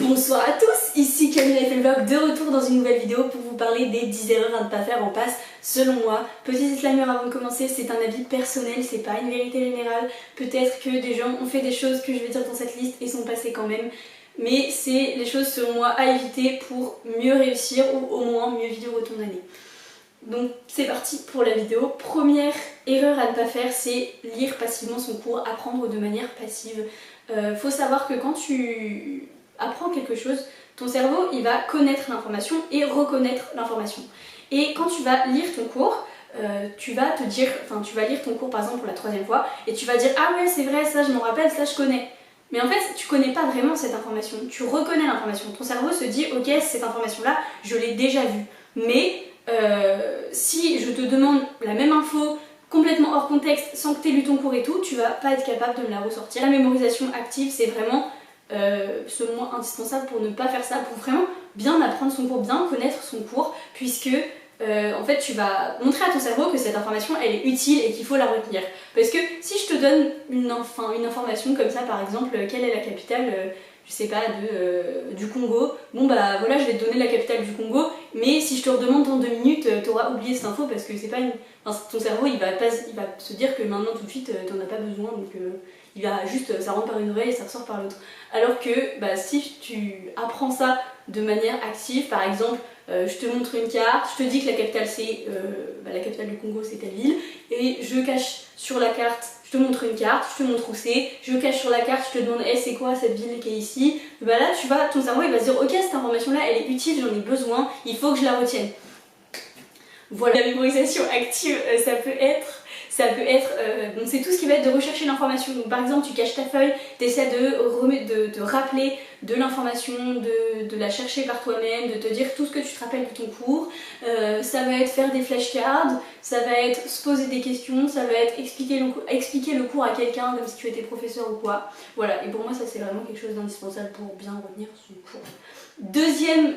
Bonsoir à tous, ici Camille Vlog de retour dans une nouvelle vidéo pour vous parler des 10 erreurs à ne pas faire en passe selon moi. Petit disclaimer avant de commencer, c'est un avis personnel, c'est pas une vérité générale. Peut-être que des gens ont fait des choses que je vais dire dans cette liste et sont passées quand même. Mais c'est les choses selon moi à éviter pour mieux réussir ou au moins mieux vivre ton année. Donc c'est parti pour la vidéo. Première erreur à ne pas faire, c'est lire passivement son cours, apprendre de manière passive. Faut savoir que quand tu apprends quelque chose, ton cerveau il va connaître l'information et reconnaître l'information. Et quand tu vas lire ton cours, tu vas lire ton cours par exemple pour la 3e fois et tu vas dire ah ouais c'est vrai, ça je m'en rappelle, ça je connais. Mais en fait tu connais pas vraiment cette information, tu reconnais l'information. Ton cerveau se dit ok cette information là je l'ai déjà vue. Mais si je te demande la même info complètement hors contexte sans que tu aies lu ton cours et tout, tu vas pas être capable de me la ressortir. La mémorisation active c'est vraiment selon moi indispensable pour ne pas faire ça, pour vraiment bien apprendre son cours, bien connaître son cours, puisque en fait tu vas montrer à ton cerveau que cette information elle est utile et qu'il faut la retenir. Parce que si je te donne une information comme ça par exemple, quelle est la capitale je sais pas, du Congo, bon bah voilà je vais te donner la capitale du Congo, mais si je te redemande dans 2 minutes, t'auras oublié cette info parce que c'est pas une... Enfin, ton cerveau il va se dire que maintenant tout de suite t'en as pas besoin, donc il va juste, ça rentre par une oreille et ça ressort par l'autre. Alors que bah, si tu apprends ça de manière active, par exemple je te montre une carte, je te dis que la capitale c'est la capitale du Congo c'est telle ville, et je cache sur la carte, je te montre une carte, je te montre où c'est, je cache sur la carte, je te demande hey, c'est quoi cette ville qui est ici, bah là ton cerveau il va se dire ok cette information là elle est utile, j'en ai besoin, il faut que je la retienne. Voilà, la mémorisation active ça peut être donc c'est tout ce qui va être de rechercher l'information. Donc par exemple tu caches ta feuille, tu essaies de rappeler de l'information, de la chercher par toi-même, de te dire tout ce que tu te rappelles de ton cours. Ça va être faire des flashcards, ça va être se poser des questions, ça va être expliquer le cours à quelqu'un comme si tu étais professeur ou quoi. Voilà, et pour moi ça c'est vraiment quelque chose d'indispensable pour bien retenir son cours. Deuxième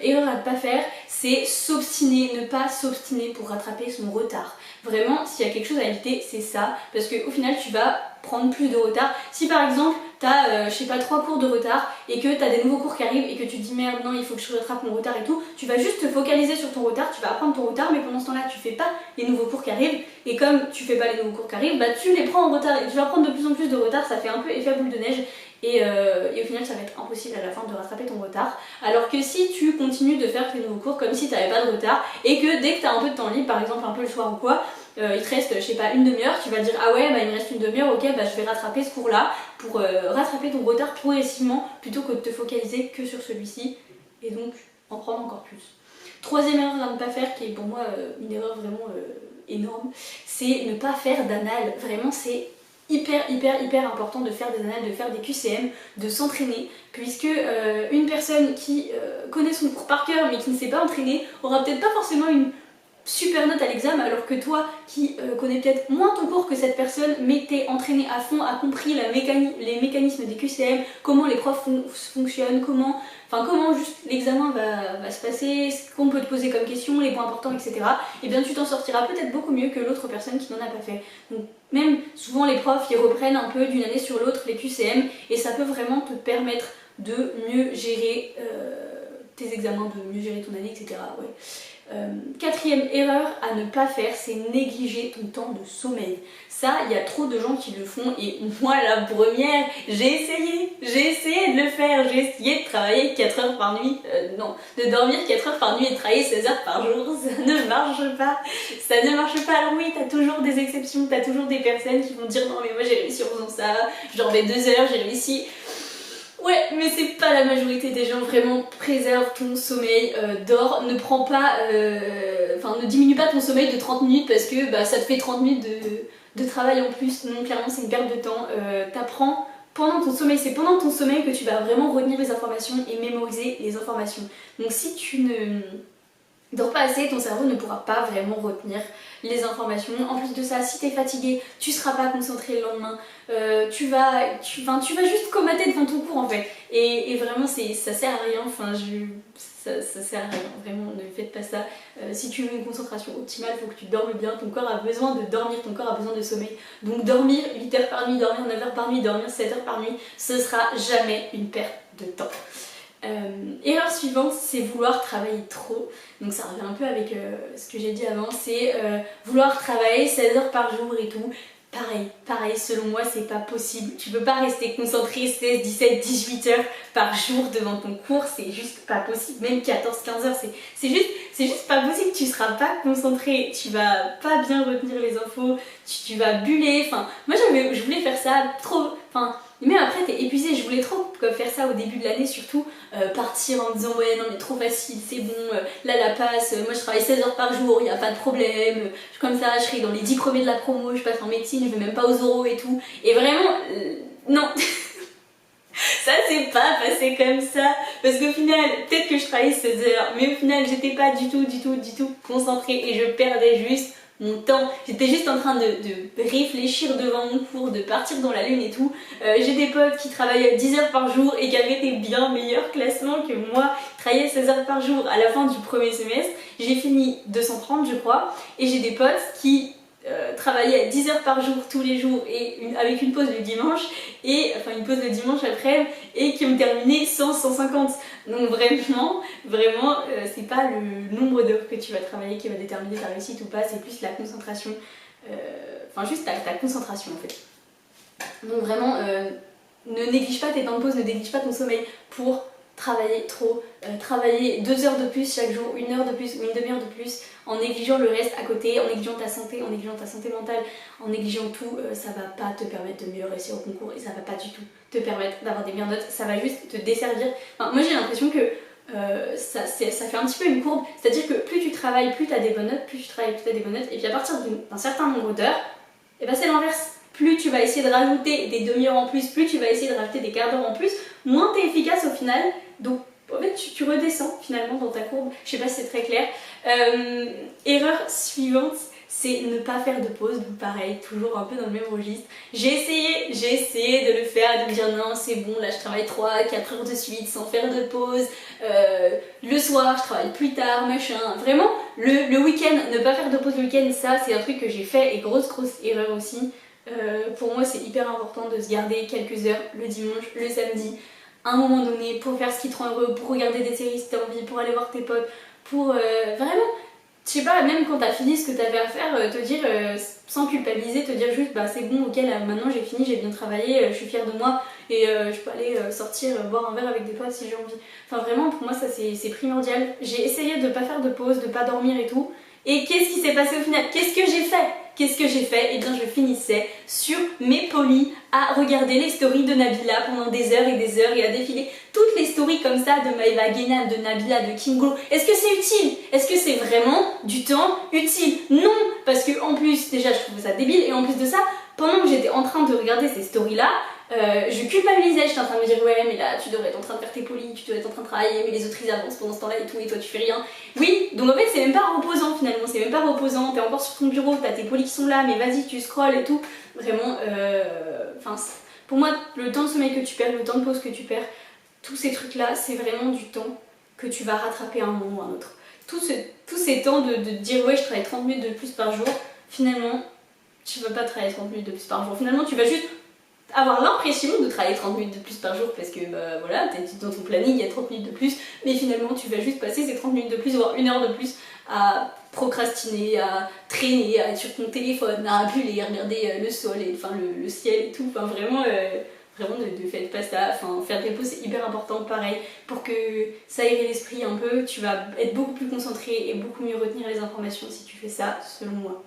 erreur à ne pas faire, c'est s'obstiner, ne pas s'obstiner pour rattraper son retard. Vraiment, s'il y a quelque chose à éviter, c'est ça, parce qu'au final tu vas prendre plus de retard. Si par exemple t'as, je sais pas, 3 cours de retard et que t'as des nouveaux cours qui arrivent et que tu te dis merde non il faut que je rattrape mon retard et tout, tu vas juste te focaliser sur ton retard, tu vas apprendre ton retard, mais pendant ce temps là tu fais pas les nouveaux cours qui arrivent, et comme tu fais pas les nouveaux cours qui arrivent, bah tu les prends en retard et tu vas prendre de plus en plus de retard, ça fait un peu effet boule de neige. Et au final ça va être impossible à la fin de rattraper ton retard. Alors que si tu continues de faire tes nouveaux cours comme si tu n'avais pas de retard et que dès que tu as un peu de temps libre, par exemple un peu le soir ou quoi, il te reste je sais pas une demi-heure, tu vas te dire ah ouais bah il me reste une demi-heure, ok bah je vais rattraper ce cours là pour rattraper ton retard progressivement plutôt que de te focaliser que sur celui-ci et donc en prendre encore plus. Troisième erreur à ne pas faire, qui est pour moi une erreur vraiment énorme, c'est ne pas faire d'annales. Vraiment c'est hyper important de faire des annales, de faire des QCM, de s'entraîner, puisque une personne qui connaît son cours par cœur mais qui ne s'est pas entraînée aura peut-être pas forcément une super note à l'examen, alors que toi qui connais peut-être moins ton cours que cette personne mais t'es entraîné à fond, a compris les mécanismes des QCM, comment les profs fonctionnent, comment juste l'examen va se passer, ce qu'on peut te poser comme question, les points importants, etc. Et bien tu t'en sortiras peut-être beaucoup mieux que l'autre personne qui n'en a pas fait. Donc même souvent les profs ils reprennent un peu d'une année sur l'autre les QCM et ça peut vraiment te permettre de mieux gérer tes examens, de mieux gérer ton année, etc. Ouais. Quatrième erreur à ne pas faire, c'est négliger ton temps de sommeil. Ça, il y a trop de gens qui le font et moi la première, j'ai essayé de le faire, j'ai essayé de travailler 4 heures par nuit, de dormir 4 heures par nuit et de travailler 16 heures par jour, ça ne marche pas, ça ne marche pas. Alors oui, t'as toujours des exceptions, t'as toujours des personnes qui vont dire non mais moi j'ai réussi en faisant ça, je dormais 2 heures, j'ai réussi. Ouais, mais c'est pas la majorité des gens. Vraiment, préserve ton sommeil, dors, ne prends pas, ne diminue pas ton sommeil de 30 minutes parce que bah, ça te fait 30 minutes de travail en plus. Non, clairement, c'est une perte de temps. T'apprends pendant ton sommeil, c'est pendant ton sommeil que tu vas vraiment retenir les informations et mémoriser les informations. Donc si tu ne dors pas assez, ton cerveau ne pourra pas vraiment retenir les informations. En plus de ça, si t'es fatigué, tu seras pas concentré le lendemain, tu vas juste comater devant ton cours en fait. Et vraiment ça sert à rien, ça sert à rien, vraiment ne faites pas ça. Si tu veux une concentration optimale, il faut que tu dormes bien, ton corps a besoin de dormir, ton corps a besoin de sommeil. Donc dormir 8 heures par nuit, dormir 9 heures par nuit, dormir 7 heures par nuit, ce sera jamais une perte de temps. Erreur suivante, c'est vouloir travailler trop. Donc ça revient un peu avec ce que j'ai dit avant, c'est vouloir travailler 16 heures par jour et tout. Pareil, selon moi c'est pas possible. Tu peux pas rester concentré 16, 17, 18 heures par jour devant ton cours, c'est juste pas possible. Même 14, 15 heures, c'est juste pas possible. Tu seras pas concentré, tu vas pas bien retenir les infos, tu vas buller. Enfin, moi je voulais faire ça trop. Enfin, mais après t'es épuisé, je voulais trop faire ça au début de l'année surtout, partir en disant ouais non mais trop facile, c'est bon, là la passe, moi je travaille 16 heures par jour, y a pas de problème, comme ça je serai dans les 10 premiers de la promo, je passe en médecine, je vais même pas aux oraux et tout, et vraiment, non. Ça c'est pas passé comme ça, parce qu'au final, peut-être que je travaillais 16 heures, mais au final j'étais pas du tout concentrée et je perdais juste mon temps. J'étais juste en train de réfléchir devant mon cours, de partir dans la lune et tout. J'ai des potes qui travaillaient 10 heures par jour et qui avaient des bien meilleurs classements que moi, qui travaillaient 16 heures par jour à la fin du premier semestre. J'ai fini 230 je crois, et j'ai des potes qui travaillaient 10 heures par jour tous les jours et avec une pause le dimanche, et enfin une pause le dimanche après, et qui ont terminé 100-150. Donc vraiment c'est pas le nombre d'heures que tu vas travailler qui va déterminer ta réussite ou pas, c'est plus la concentration, enfin juste ta concentration en fait. Donc vraiment ne néglige pas tes temps de pause, ne néglige pas ton sommeil pour travailler trop, travailler 2 heures de plus chaque jour, 1 heure de plus ou une demi-heure de plus, en négligeant le reste à côté, en négligeant ta santé, en négligeant ta santé mentale, en négligeant tout, ça va pas te permettre de mieux réussir au concours et ça va pas du tout te permettre d'avoir des meilleures notes, ça va juste te desservir. Enfin, moi j'ai l'impression que ça fait un petit peu une courbe, c'est-à-dire que plus tu travailles, plus tu as des bonnes notes, plus tu travailles, plus tu as des bonnes notes, et puis à partir d'un certain nombre d'heures, et ben c'est l'inverse. Plus tu vas essayer de rajouter des demi-heures en plus, plus tu vas essayer de rajouter des quarts d'heure en plus, moins tu es efficace au final. Donc en fait tu redescends finalement dans ta courbe. Je sais pas si c'est très clair. Erreur suivante, c'est ne pas faire de pause. Donc pareil, toujours un peu dans le même registre. J'ai essayé de le faire, de me dire non c'est bon, là je travaille 3-4 heures de suite sans faire de pause. Le soir je travaille plus tard, machin. Vraiment, le week-end, ne pas faire de pause le week-end, ça c'est un truc que j'ai fait, et grosse erreur aussi. Pour moi c'est hyper important de se garder quelques heures le dimanche, le samedi, à un moment donné, pour faire ce qui te rend heureux, pour regarder des séries si t'as envie, pour aller voir tes potes, pour vraiment, je sais pas, même quand t'as fini ce que t'avais à faire, te dire, sans culpabiliser, te dire juste bah c'est bon, ok là maintenant j'ai fini, j'ai bien travaillé, je suis fière de moi, et je peux aller sortir, boire un verre avec des potes si j'ai envie. Enfin vraiment pour moi ça c'est primordial. J'ai essayé de pas faire de pause, de pas dormir et tout, et qu'est-ce qui s'est passé au final? Qu'est-ce que j'ai fait? Eh bien je finissais sur mes polis à regarder les stories de Nabila pendant des heures et à défiler toutes les stories comme ça de Maëva Guénal, de Nabila, de Kingo. Est-ce que c'est utile? Est-ce que c'est vraiment du temps utile? Non, parce que en plus déjà je trouve ça débile, et en plus de ça, pendant que j'étais en train de regarder ces stories là, je culpabilisais, j'étais en train de me dire ouais mais là tu devrais être en train de faire tes polis, tu devrais être en train de travailler, mais les autres ils avancent pendant ce temps là et tout et toi tu fais rien. Oui, donc en fait c'est même pas reposant finalement, c'est même pas reposant, t'es encore sur ton bureau, t'as tes polis qui sont là, mais vas-y tu scrolles et tout. Vraiment, enfin pour moi le temps de sommeil que tu perds, le temps de pause que tu perds, tous ces trucs là c'est vraiment du temps que tu vas rattraper à un moment ou à un autre. Tous ces temps de dire ouais je travaille 30 minutes de plus par jour, finalement tu vas pas travailler 30 minutes de plus par jour, finalement tu vas juste avoir l'impression de travailler 30 minutes de plus par jour parce que bah voilà, dans ton planning il y a 30 minutes de plus, mais finalement tu vas juste passer ces 30 minutes de plus, voire 1 heure de plus à procrastiner, à traîner, à être sur ton téléphone, à buller, à regarder le sol et enfin le ciel et tout, enfin vraiment ne faites pas ça, enfin faire des pauses c'est hyper important, pareil, pour que ça aère l'esprit un peu, tu vas être beaucoup plus concentré et beaucoup mieux retenir les informations si tu fais ça, selon moi.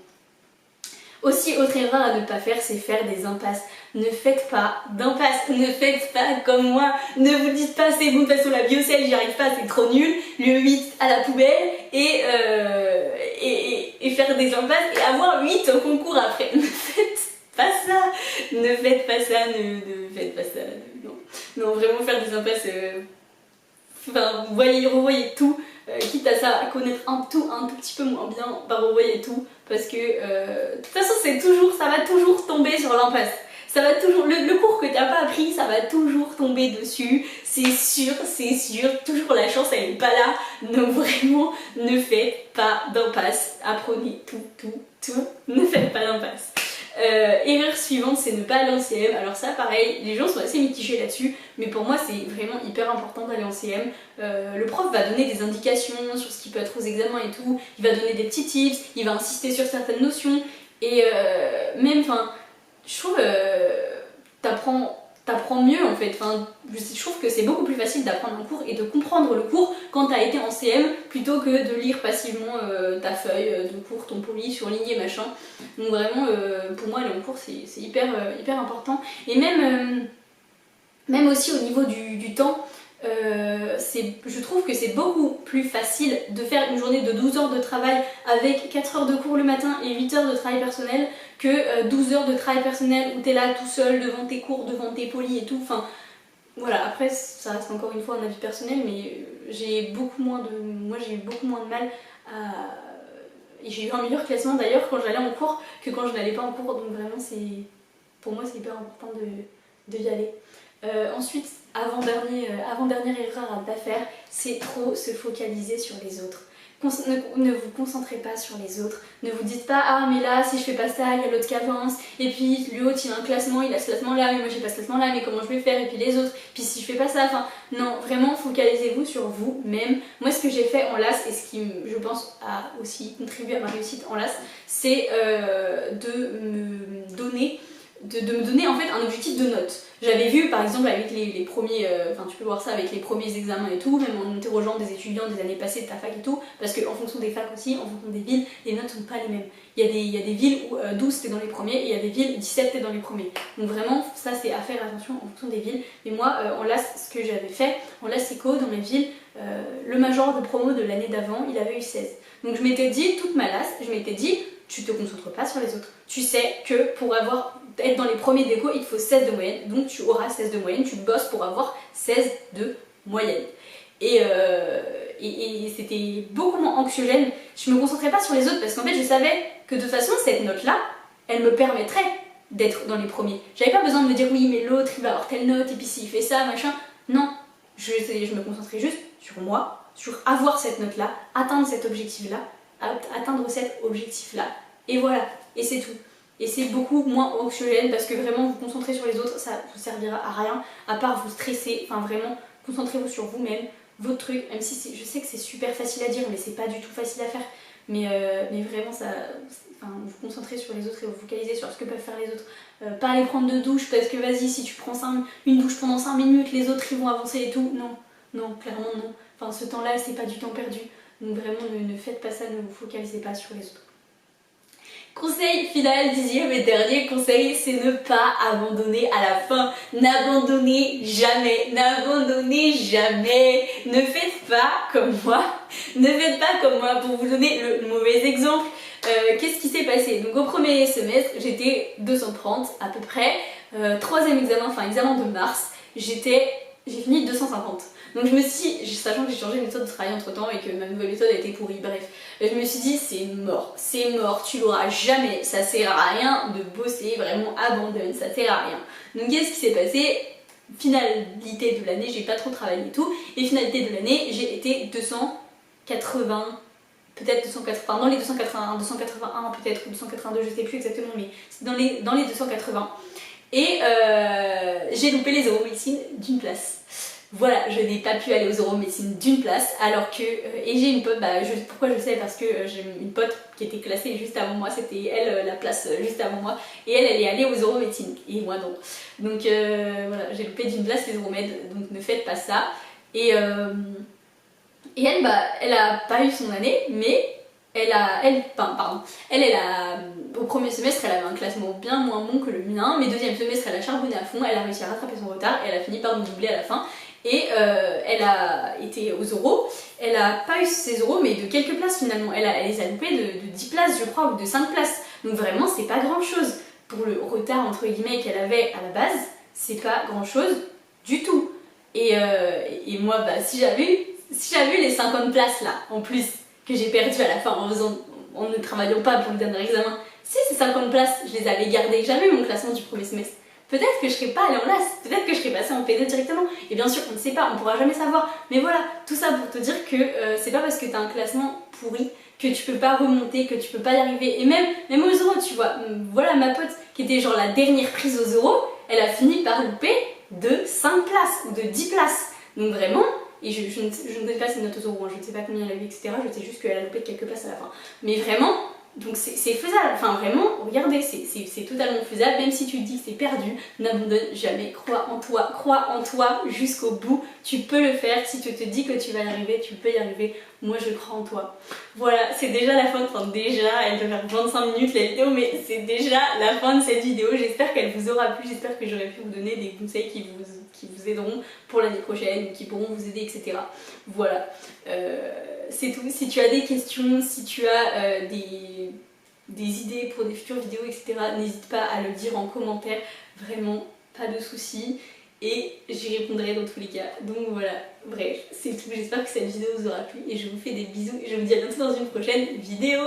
Aussi, autre erreur à ne pas faire, c'est faire des impasses. Ne faites pas d'impasses, ne faites pas comme moi, ne vous dites pas c'est bon de toute façon la biocelle j'y arrive pas, c'est trop nul, le 8 à la poubelle et faire des impasses et avoir 8 au concours après. Ne faites pas ça, ne faites pas ça, ne faites pas ça, non, vraiment faire des impasses, enfin revoyez tout. Quitte à ça, à connaître un tout petit peu moins bien, bah revoyez tout, parce que de toute façon ça va toujours tomber sur l'impasse. Ça va toujours, le cours que t'as pas appris, ça va toujours tomber dessus, c'est sûr, toujours la chance elle est pas là, donc vraiment ne faites pas d'impasse, apprenez tout, ne faites pas d'impasse. Erreur suivante, c'est ne pas aller en CM. Alors ça pareil, les gens sont assez mitigés là-dessus, mais pour moi c'est vraiment hyper important d'aller en CM. Le prof va donner des indications sur ce qui peut être aux examens et tout, il va donner des petits tips, il va insister sur certaines notions, et même, enfin, je trouve, t'apprends mieux en fait. Enfin, je trouve que c'est beaucoup plus facile d'apprendre un cours et de comprendre le cours quand t'as été en CM plutôt que de lire passivement ta feuille de cours, ton poli, surligné, machin. Donc vraiment, pour moi, aller en cours, c'est hyper, hyper important. Et même aussi au niveau du temps, je trouve que c'est beaucoup plus facile de faire une journée de 12 heures de travail avec 4 heures de cours le matin et 8 heures de travail personnel que 12 heures de travail personnel où t'es là tout seul devant tes cours, devant tes polis et tout. Enfin, voilà, après ça reste encore une fois un avis personnel, mais j'ai beaucoup moins de mal à... Et j'ai eu un meilleur classement d'ailleurs quand j'allais en cours que quand je n'allais pas en cours, donc vraiment pour moi c'est hyper important de y aller. Ensuite, avant-dernière erreur à ne pas faire, c'est trop se focaliser sur les autres. Ne vous concentrez pas sur les autres. Ne vous dites pas ah mais là si je fais pas ça il y a l'autre qui avance et puis l'autre il a un classement, il a ce classement là mais moi j'ai pas ce classement là mais comment je vais faire et puis les autres puis si je fais pas ça, enfin non, vraiment focalisez-vous sur vous-même. Moi ce que j'ai fait en LAS et ce qui je pense a aussi contribué à ma réussite en LAS, c'est de me donner en fait un objectif de notes. J'avais vu par exemple avec les premiers, enfin tu peux voir ça avec les premiers examens et tout, même en interrogeant des étudiants des années passées de ta fac et tout, parce qu'en fonction des facs aussi, en fonction des villes, les notes sont pas les mêmes. Il y a des villes où 12 t'es dans les premiers et il y a des villes 17 t'es dans les premiers. Donc vraiment ça c'est à faire attention en fonction des villes. Mais moi en LAS, ce que j'avais fait, en LAS Eco dans ma ville, le major de promo de l'année d'avant il avait eu 16. Donc je m'étais dit, toute ma LAS, je m'étais dit tu te concentres pas sur les autres. Tu sais que pour être dans les premiers déco, il te faut 16 de moyenne, donc tu auras 16 de moyenne, tu bosses pour avoir 16 de moyenne. Et c'était beaucoup moins anxiogène, je me concentrais pas sur les autres parce qu'en fait je savais que de toute façon cette note-là, elle me permettrait d'être dans les premiers. J'avais pas besoin de me dire oui mais l'autre il va avoir telle note et puis s'il fait ça, machin. Non, je me concentrais juste sur moi, sur avoir cette note-là, atteindre cet objectif-là, et voilà, et c'est tout. Et c'est beaucoup moins anxiogène parce que vraiment vous concentrer sur les autres, ça vous servira à rien, à part vous stresser, enfin vraiment, concentrez-vous sur vous-même, votre truc, même si je sais que c'est super facile à dire, mais c'est pas du tout facile à faire. Mais vraiment, vous concentrez sur les autres et vous focalisez sur ce que peuvent faire les autres. Pas aller prendre de douche parce que vas-y, si tu prends une douche pendant 5 minutes, les autres ils vont avancer et tout. Non, non, clairement non. Enfin, ce temps-là, c'est pas du temps perdu. Donc vraiment, ne faites pas ça, ne vous focalisez pas sur les autres. Conseil final, 10e et dernier conseil, c'est ne pas abandonner à la fin. N'abandonnez jamais, n'abandonnez jamais. Ne faites pas comme moi. Ne faites pas comme moi. Pour vous donner le mauvais exemple, qu'est-ce qui s'est passé? Donc au premier semestre, j'étais 230 à peu près. Troisième examen, enfin examen de mars, j'ai fini 250. Donc je me suis dit, sachant que j'ai changé de méthode de travail entre temps et que ma nouvelle méthode a été pourrie, bref, je me suis dit c'est mort, tu l'auras jamais, ça sert à rien de bosser, vraiment abandonne, ça sert à rien. Donc qu'est-ce qui s'est passé? Finalité de l'année, j'ai pas trop travaillé et tout, et finalité de l'année, j'ai été 280, peut-être 280, dans les 281, 281 peut-être, ou 282, je sais plus exactement, mais c'est dans les 280. Et j'ai loupé les euromédecine d'une place. Voilà, je n'ai pas pu aller aux euromédecine d'une place alors que... et j'ai une pote, pourquoi je le sais? Parce que j'ai une pote qui était classée juste avant moi, c'était elle la place juste avant moi, et elle est allée aux euromédecine, et moi non. Donc voilà, j'ai loupé d'une place les euromèdes, donc ne faites pas ça. Et elle, elle a pas eu son année, mais au premier semestre, elle avait un classement bien moins bon que le mien, mais deuxième semestre, elle a charbonné à fond, elle a réussi à rattraper son retard, et elle a fini par me doubler à la fin. Et elle a été aux euros, elle a pas eu ses euros, mais de quelques places finalement. Elle les a loupés de 10 places, je crois, ou de 5 places. Donc vraiment, c'est pas grand chose. Pour le retard, entre guillemets, qu'elle avait à la base, c'est pas grand chose du tout. Et moi, si j'avais eu les 50 places là, en plus, que j'ai perdu à la fin en ne travaillant pas pour le dernier examen, si ces 50 places, je les avais gardées, j'avais eu mon classement du premier semestre, peut-être que je serais pas allée en LAS, peut-être que je serais passée en P2 directement. Et bien sûr, on ne sait pas, on pourra jamais savoir. Mais voilà, tout ça pour te dire que c'est pas parce que t'as un classement pourri que tu peux pas remonter, que tu peux pas y arriver. Et même aux euros, tu vois, voilà ma pote qui était genre la dernière prise aux euros, elle a fini par louper de 5 places ou de 10 places. Donc vraiment, et je ne connais pas ses notes aux euros, hein, je ne sais pas combien elle a eu, etc. Je sais juste qu'elle a loupé quelques places à la fin. Mais vraiment, donc c'est faisable, enfin vraiment, regardez, c'est totalement faisable, même si tu te dis que c'est perdu, n'abandonne jamais, crois en toi jusqu'au bout, tu peux le faire, si tu te dis que tu vas y arriver, tu peux y arriver, moi je crois en toi. Voilà, c'est déjà la fin, enfin déjà, elle peut faire 25 minutes la vidéo, mais c'est déjà la fin de cette vidéo, j'espère qu'elle vous aura plu, j'espère que j'aurai pu vous donner des conseils qui vous aideront pour l'année prochaine, qui pourront vous aider, etc. Voilà. C'est tout. Si tu as des questions, si tu as des idées pour des futures vidéos, etc., n'hésite pas à le dire en commentaire. Vraiment, pas de soucis. Et j'y répondrai dans tous les cas. Donc voilà, bref, c'est tout. J'espère que cette vidéo vous aura plu et je vous fais des bisous et je vous dis à bientôt dans une prochaine vidéo.